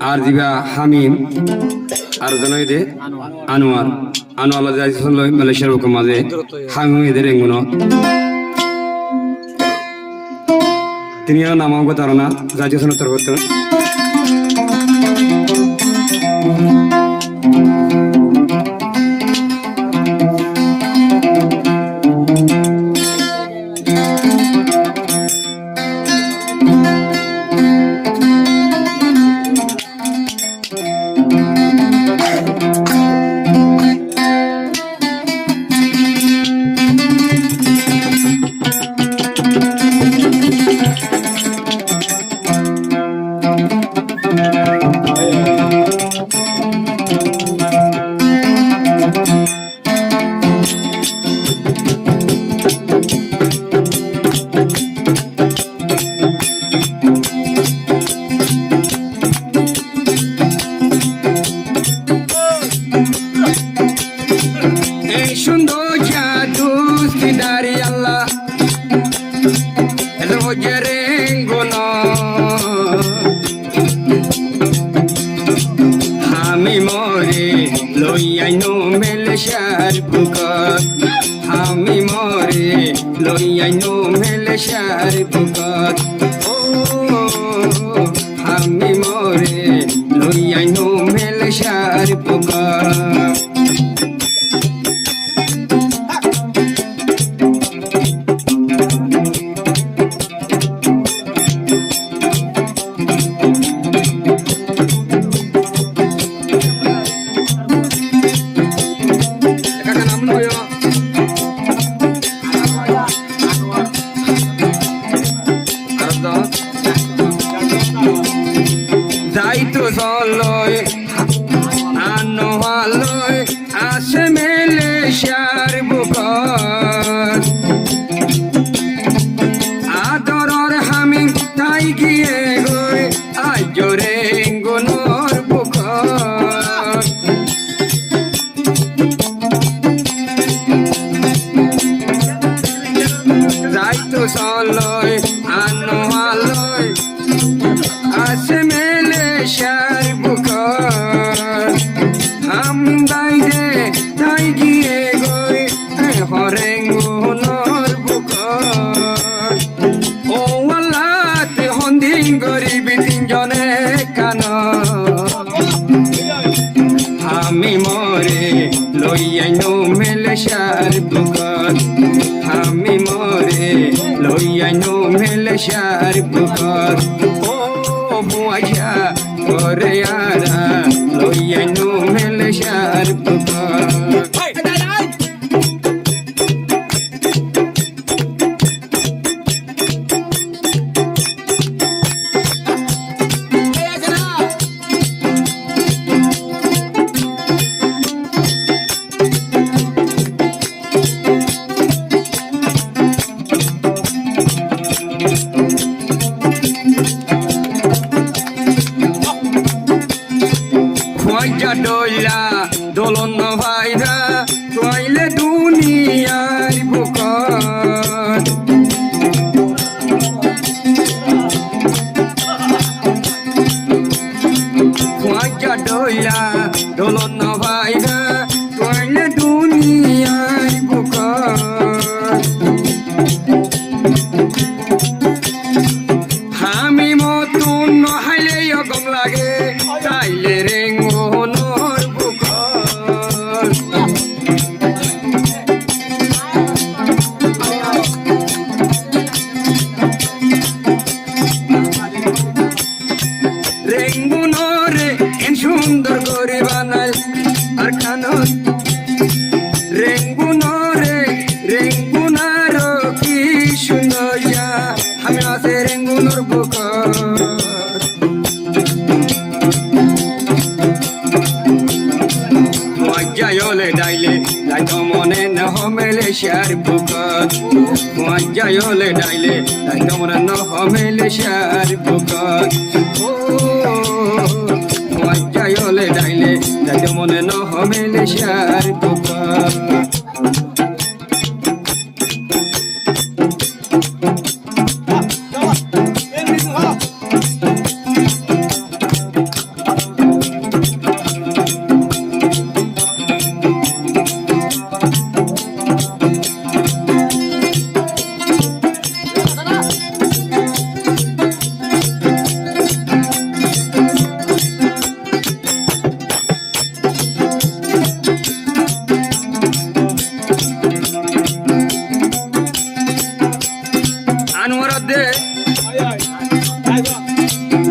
আর দিবা হামিম আর জানাই দে আনোয়ার আনোয়ার যাইছিল মালয়েশিয়ার বুকে মাঝে হামিম এদের এঙ্গুনো তিনি নামাও কথা না জাতীয় সনতর করতে আমি মরে লইয়াইনো মেলেশার বুকত আমি মরে লইয়াইনো মেলেশার বুকত ও আমি মরে লইয়াইনো মেলেশার বুকত যাইতো চলয় আনোয়ালয় আসে মেলেশিয়ার বুকত আদরর হামিম তাই গিয়ে গই আজরে গুণর বুকত যাইতো চলয় আনোয়ালয় আসে মেলেশিয়ার বুকত হাম দাই দে তাই গিয়ে গই হরেঙ্গুনর বুকত ও আল্লাহতে হন্দিন গরিবি তিনজনে কান আমি মরে লইয়াইনো মেলেশিয়ার বুকত আমি মরে লইয়াইনো মেলেশিয়ার বুকত বুয়াইয়া করে আরা লইয়াইনো মেলেশিয়ার বুকত ডইলা দোলন ভাইরা তোয়াইলে দুনিয়ার বুকত খোঁজা ডইলা দোলন ভাইরা তোয়াইলে দুনিয়ার বুকত আমি মতন নহাইলে গম লাগে তাইলে রেঙ্গুনর বুকত রেঙ্গুনরে এন সুন্দর করে বানাই আর খানত রেঙ্গুনরে রেঙ্গুনার কি সুন্দর আমি আছে রেঙ্গুনর বুকত যাইলে ডাইলে যাইতো মনে নহ মেলেশিয়ার বুকত যাইলে ডাইলে যাইতো মনে নহ মেলেশিয়ার বুকত যাইলে ডাইলে যাইতো মনে নহ মেলেশিয়ার বুকত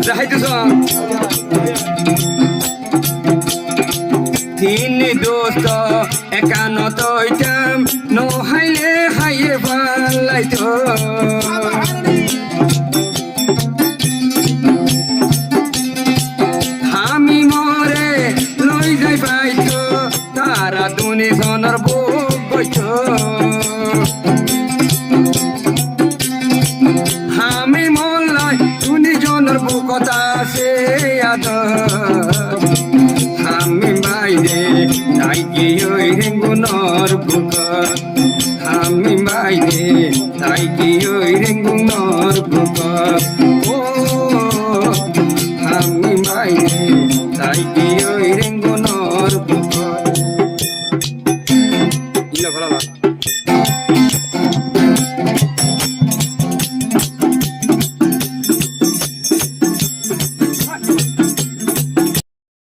যাইতেছ তিন দোস্ত একানত হইতাম নহাইলে হাইয়ে পালাইতো আমি মরে লই যাই পাইতো তারা দুনি জনের বুক বইতো আমি মরলাই দুনি জনের বুকতা আছে আদ আমি বাইরে তাই কি ওই রেঙ্গুনর বুক আমি বাইরে তাই কি ওই রেঙ্গুনর বুক